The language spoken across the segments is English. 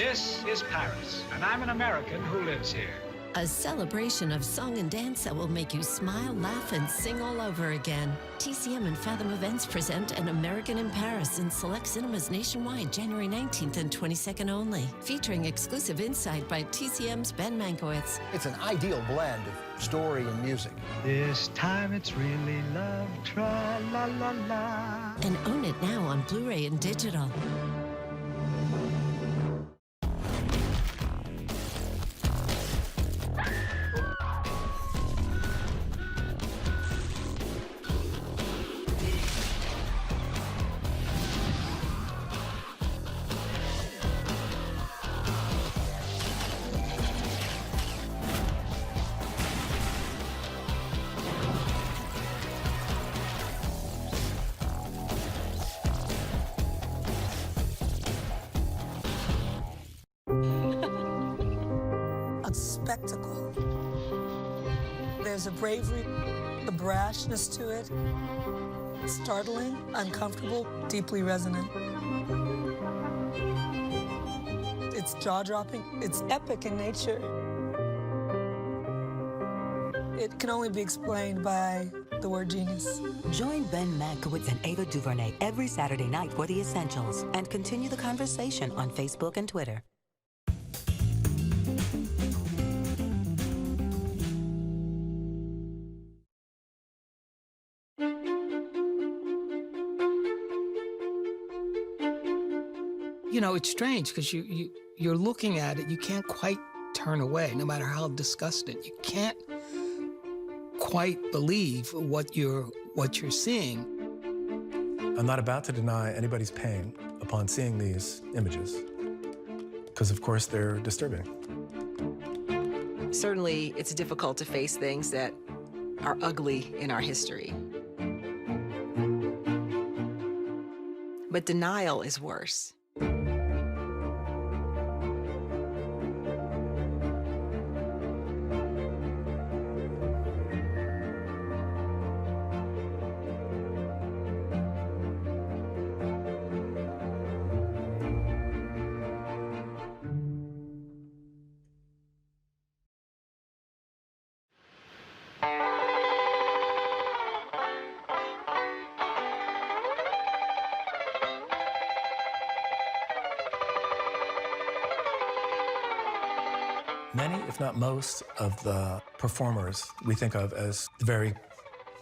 This is Paris, and I'm an American who lives here. A celebration of song and dance that will make you smile, laugh, and sing all over again. TCM and Fathom Events present An American in Paris in select cinemas nationwide, January 19th and 22nd only. Featuring exclusive insight by TCM's Ben Mankiewicz. It's an ideal blend of story and music. This time it's really love, tra-la-la-la. And own it now on Blu-ray and digital. A spectacle. There's a bravery, a brashness to it. Startling, uncomfortable, deeply resonant. It's jaw-dropping. It's epic in nature. It can only be explained by the word genius. Join Ben Mankiewicz and Ava DuVernay every Saturday night for The Essentials and continue the conversation on Facebook and Twitter. You know, it's strange because you're looking at it, you can't quite turn away, no matter how disgusted. You can't quite believe what you're seeing. I'm not about to deny anybody's pain upon seeing these images, because of course they're disturbing. Certainly, it's difficult to face things that are ugly in our history. But denial is worse. Many, if not most, of the performers we think of as the very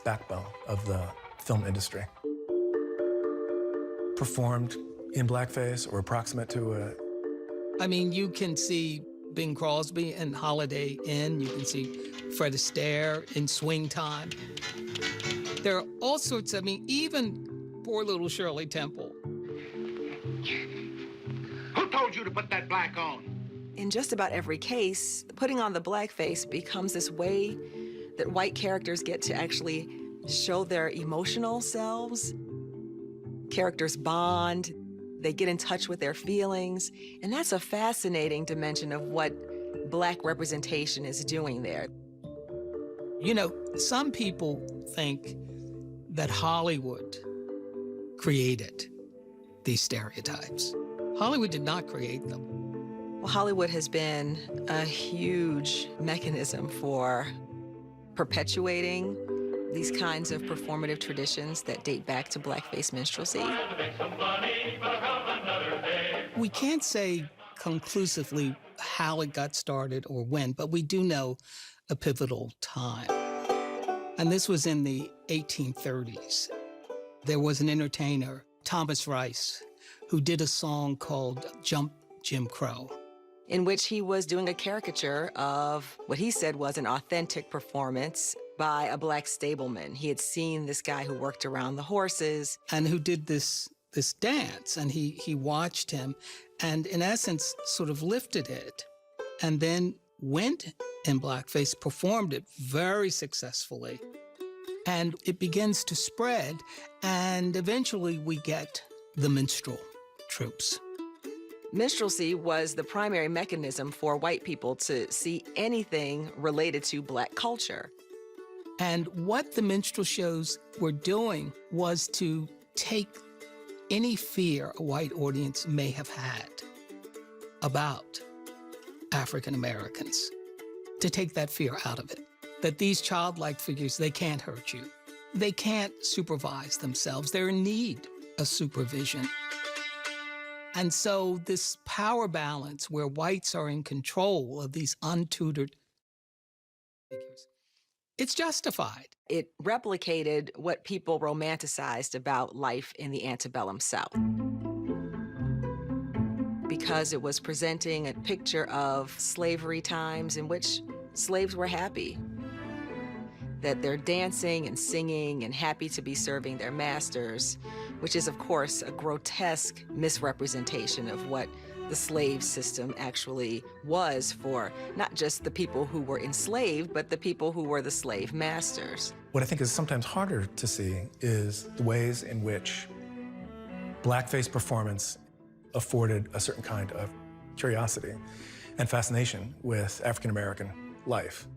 backbone of the film industry performed in blackface or approximate to it. I mean, you can see Bing Crosby in Holiday Inn. You can see Fred Astaire in Swing Time. There are all sorts, I mean, even poor little Shirley Temple. Who told you to put that black on? In just about every case, putting on the blackface becomes this way that white characters get to actually show their emotional selves. Characters bond, they get in touch with their feelings, and that's a fascinating dimension of what Black representation is doing there. You know, some people think that Hollywood created these stereotypes. Hollywood did not create them. Well, Hollywood has been a huge mechanism for perpetuating these kinds of performative traditions that date back to blackface minstrelsy. We can't say conclusively how it got started or when, but we do know a pivotal time. And this was in the 1830s. There was an entertainer, Thomas Rice, who did a song called Jump Jim Crow, in which he was doing a caricature of what he said was an authentic performance by a Black stableman. He had seen this guy who worked around the horses. and who did this dance, and he watched him and in essence sort of lifted it and then went in blackface, performed it very successfully, and it begins to spread, and eventually we get the minstrel troops. Minstrelsy was the primary mechanism for white people to see anything related to Black culture. And what the minstrel shows were doing was to take any fear a white audience may have had about African Americans, to take that fear out of it. That these childlike figures, they can't hurt you. They can't supervise themselves. They're in need of supervision. And so this power balance where whites are in control of these untutored figures, it's justified. It replicated what people romanticized about life in the antebellum South, because it was presenting a picture of slavery times in which slaves were happy, that they're dancing and singing and happy to be serving their masters, which is, of course, a grotesque misrepresentation of what the slave system actually was for not just the people who were enslaved, but the people who were the slave masters. What I think is sometimes harder to see is the ways in which blackface performance afforded a certain kind of curiosity and fascination with African American life.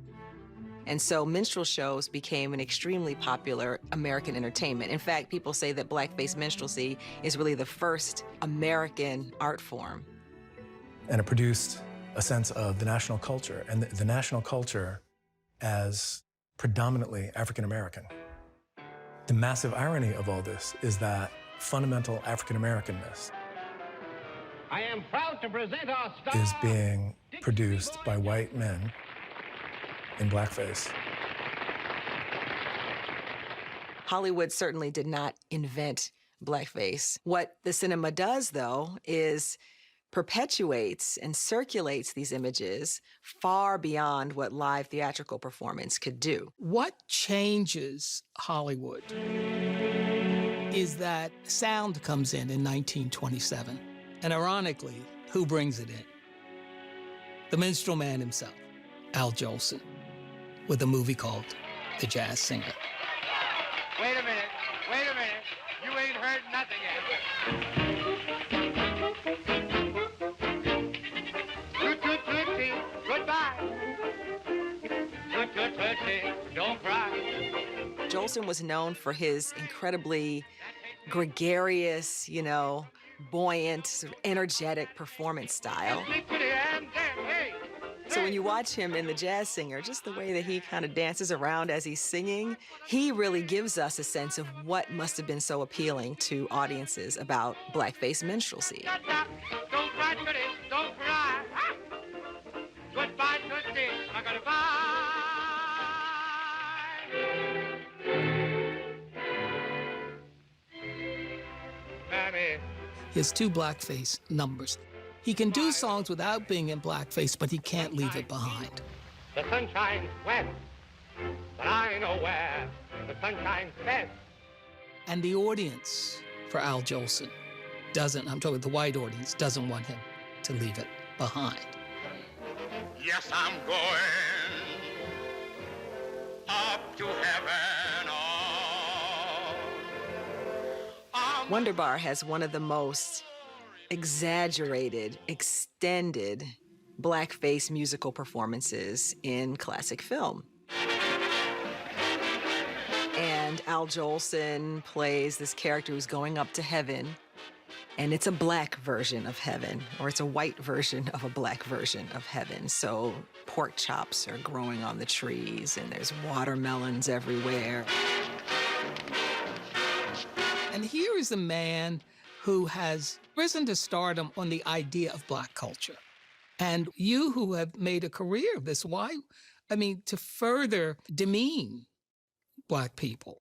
And so minstrel shows became an extremely popular American entertainment. In fact, people say that blackface minstrelsy is really the first American art form. And it produced a sense of the national culture, and the national culture as predominantly African American. The massive irony of all this is that fundamental African Americanness I am proud to present our star is being produced by white men in blackface. Hollywood certainly did not invent blackface. What the cinema does, though, is perpetuates and circulates these images far beyond what live theatrical performance could do. What changes Hollywood is that sound comes in 1927. And ironically, who brings it in? The minstrel man himself, Al Jolson, with a movie called The Jazz Singer. Wait a minute. You ain't heard nothing yet. Toot-toot-toot-tee, goodbye. Toot-toot-toot-tee, don't cry. Jolson was known for his incredibly gregarious, buoyant, sort of energetic performance style. So when you watch him in The Jazz Singer, just the way that he kind of dances around as he's singing, he really gives us a sense of what must have been so appealing to audiences about blackface minstrelsy. Don't cry, Tootie, don't cry. Goodbye, Tootie, I'm gonna bye. Mammy. His two blackface numbers. He can do songs without being in blackface, but he can't leave it behind. The sun shines west, but I know where the sun shines best. And the audience for Al Jolson I'm talking the white audience, doesn't want him to leave it behind. Yes, I'm going up to heaven. Wonderbar has one of the most exaggerated, extended blackface musical performances in classic film. And Al Jolson plays this character who's going up to heaven, and it's a black version of heaven, or it's a white version of a black version of heaven. So pork chops are growing on the trees, and there's watermelons everywhere. And here is a man who has risen to stardom on the idea of black culture. And you who have made a career of this, to further demean black people.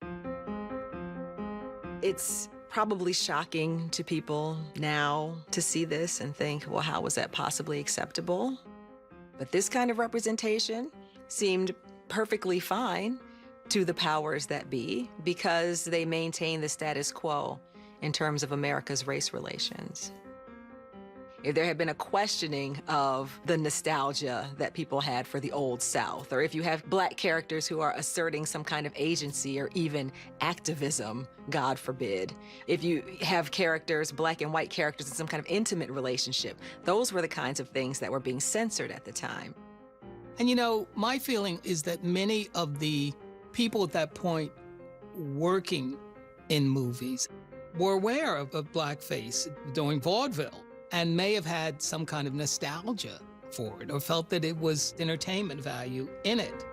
It's probably shocking to people now to see this and think, well, how was that possibly acceptable? But this kind of representation seemed perfectly fine to the powers that be because they maintain the status quo in terms of America's race relations. If there had been a questioning of the nostalgia that people had for the Old South, or if you have black characters who are asserting some kind of agency or even activism, God forbid, if you have characters, black and white characters, in some kind of intimate relationship, those were the kinds of things that were being censored at the time. And my feeling is that many of the people at that point working in movies were aware of blackface doing vaudeville. and may have had some kind of nostalgia for it or felt that it was entertainment value in it.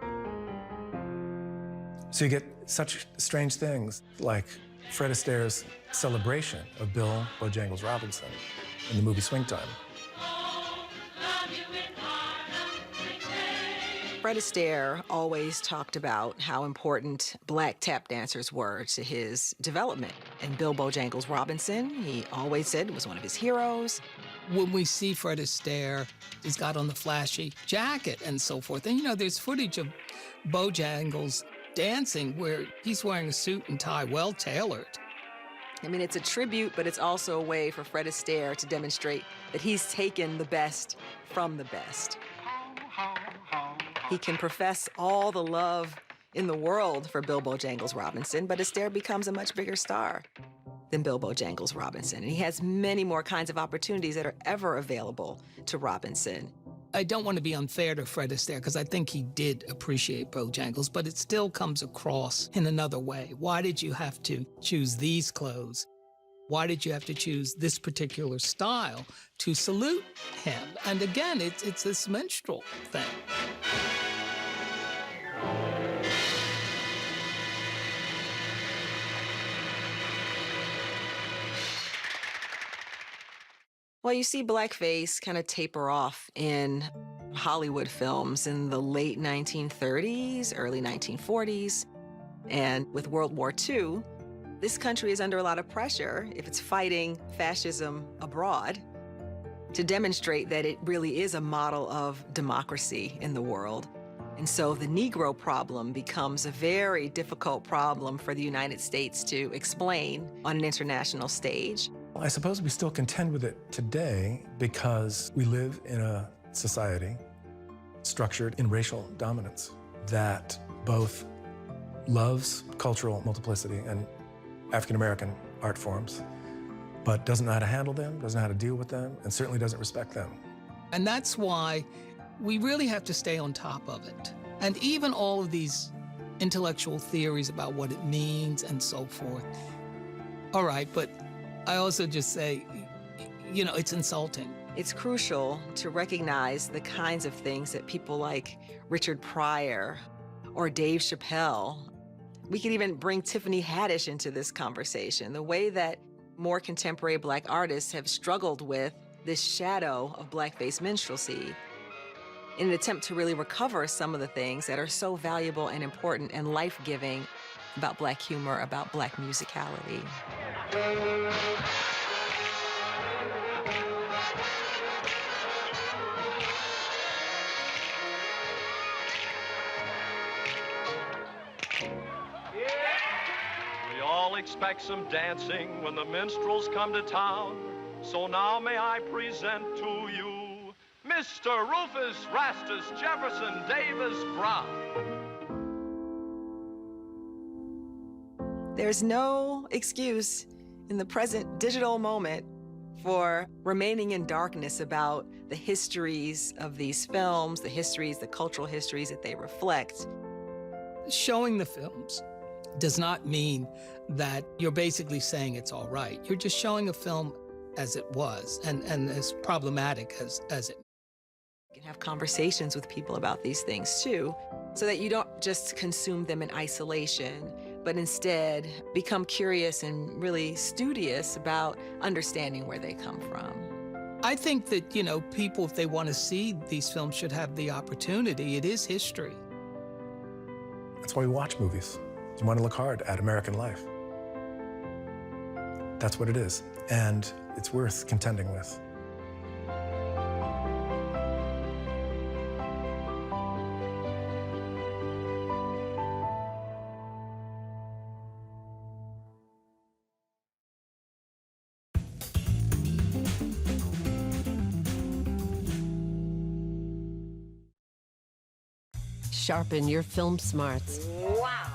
So you get such strange things like Fred Astaire's celebration of Bill Bojangles Robinson in the movie Swing Time. Fred Astaire always talked about how important black tap dancers were to his development. And Bill Bojangles Robinson, he always said was one of his heroes. When we see Fred Astaire, he's got on the flashy jacket and so forth. And, you know, there's footage of Bojangles dancing where he's wearing a suit and tie, well tailored. I mean, it's a tribute, but it's also a way for Fred Astaire to demonstrate that he's taken the best from the best. He can profess all the love in the world for Bill Bojangles Robinson, but Astaire becomes a much bigger star than Bill Bojangles Robinson. And he has many more kinds of opportunities that are ever available to Robinson. I don't want to be unfair to Fred Astaire because I think he did appreciate Bojangles, but it still comes across in another way. Why did you have to choose these clothes? Why did you have to choose this particular style to salute him? And again, it's this minstrel thing. Well, you see blackface kind of taper off in Hollywood films in the late 1930s, early 1940s. And with World War II, this country is under a lot of pressure, if it's fighting fascism abroad, to demonstrate that it really is a model of democracy in the world. And so the Negro problem becomes a very difficult problem for the United States to explain on an international stage. I suppose we still contend with it today because we live in a society structured in racial dominance that both loves cultural multiplicity and African-American art forms, but doesn't know how to handle them, doesn't know how to deal with them, and certainly doesn't respect them. And that's why we really have to stay on top of it. And even all of these intellectual theories about what it means and so forth. All right, but I also just say, you know, it's insulting. It's crucial to recognize the kinds of things that people like Richard Pryor or Dave Chappelle, we could even bring Tiffany Haddish into this conversation, the way that more contemporary Black artists have struggled with this shadow of blackface minstrelsy in an attempt to really recover some of the things that are so valuable and important and life-giving about Black humor, about Black musicality. We all expect some dancing when the minstrels come to town. So now may I present to you Mr. Rufus Rastus Jefferson Davis Brown. There's no excuse in the present digital moment for remaining in darkness about the histories of these films, the histories, the cultural histories that they reflect. Showing the films does not mean that you're basically saying it's all right. You're just showing a film as it was and as problematic as it. You can have conversations with people about these things too, so that you don't just consume them in isolation, but instead become curious and really studious about understanding where they come from. I think that, you know, people, if they want to see these films, should have the opportunity. It is history. That's why we watch movies. You want to look hard at American life. That's what it is, and it's worth contending with. Sharpen your film smarts. Wow!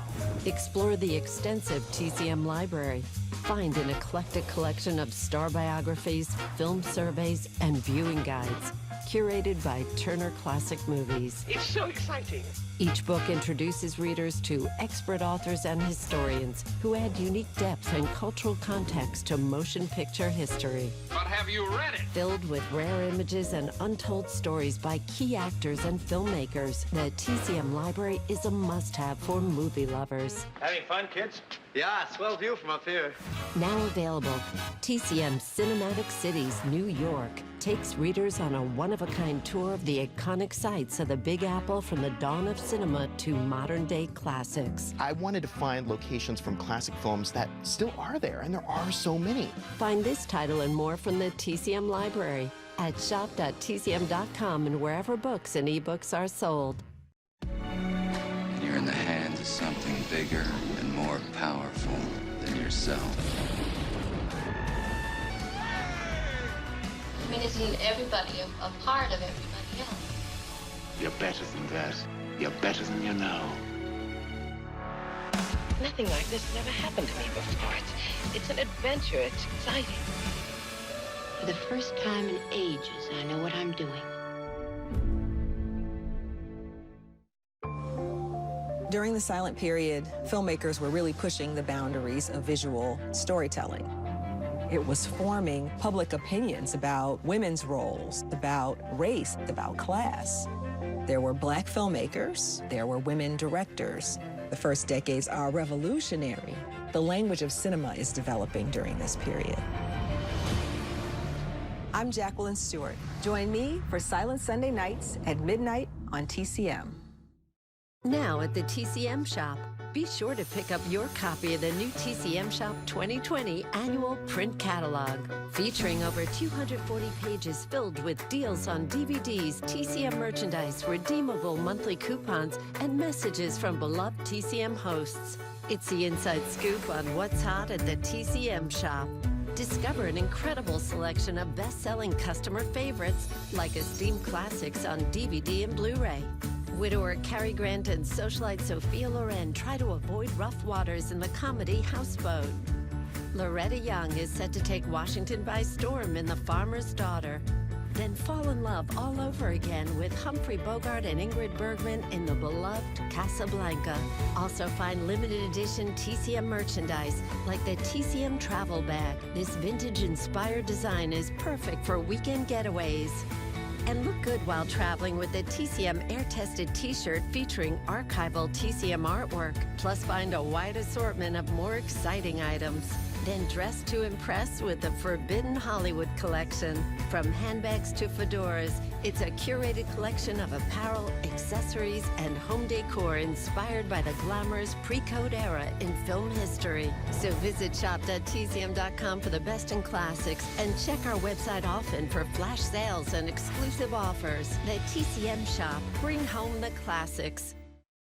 Explore the extensive TCM library. Find an eclectic collection of star biographies, film surveys, and viewing guides. curated by Turner Classic Movies. It's so exciting. Each book introduces readers to expert authors and historians who add unique depth and cultural context to motion picture history. But have you read it? Filled with rare images and untold stories by key actors and filmmakers, the TCM library is a must-have for movie lovers. Having fun, kids? Yeah, swell view from up here. Now available, TCM Cinematic Cities, New York, takes readers on a one-of-a-kind tour of the iconic sites of the Big Apple from the dawn of cinema to modern-day classics. I wanted to find locations from classic films that still are there, and there are so many. Find this title and more from the TCM library at shop.tcm.com and wherever books and ebooks are sold. You're in the hands of something bigger and more powerful than yourself. I mean, isn't everybody a part of everybody else? You're better than that. You're better than you know. Nothing like this has ever happened to me before. It's an adventure. It's exciting. For the first time in ages, I know what I'm doing. During the silent period, filmmakers were really pushing the boundaries of visual storytelling. It was forming public opinions about women's roles, about race, about class. There were black filmmakers, there were women directors. The first decades are revolutionary. The language of cinema is developing during this period. I'm Jacqueline Stewart. Join me for Silent Sunday Nights at midnight on TCM. Now at the TCM Shop, be sure to pick up your copy of the new TCM Shop 2020 Annual Print Catalog, featuring over 240 pages filled with deals on DVDs, TCM merchandise, redeemable monthly coupons, and messages from beloved TCM hosts. It's the inside scoop on what's hot at the TCM Shop. Discover an incredible selection of best-selling customer favorites like esteemed classics on DVD and Blu-ray. Widower Cary Grant and socialite Sophia Loren try to avoid rough waters in the comedy Houseboat. Loretta Young is set to take Washington by storm in The Farmer's Daughter. Then fall in love all over again with Humphrey Bogart and Ingrid Bergman in the beloved Casablanca. Also find limited edition TCM merchandise like the TCM travel bag. This vintage-inspired design is perfect for weekend getaways. And look good while traveling with the TCM air-tested t-shirt featuring archival TCM artwork. Plus find a wide assortment of more exciting items. Then dress to impress with the Forbidden Hollywood collection. From handbags to fedoras, it's a curated collection of apparel, accessories, and home decor inspired by the glamorous pre-code era in film history. So visit shop.tcm.com for the best in classics and check our website often for flash sales and exclusive offers. The TCM Shop. Bring home the classics.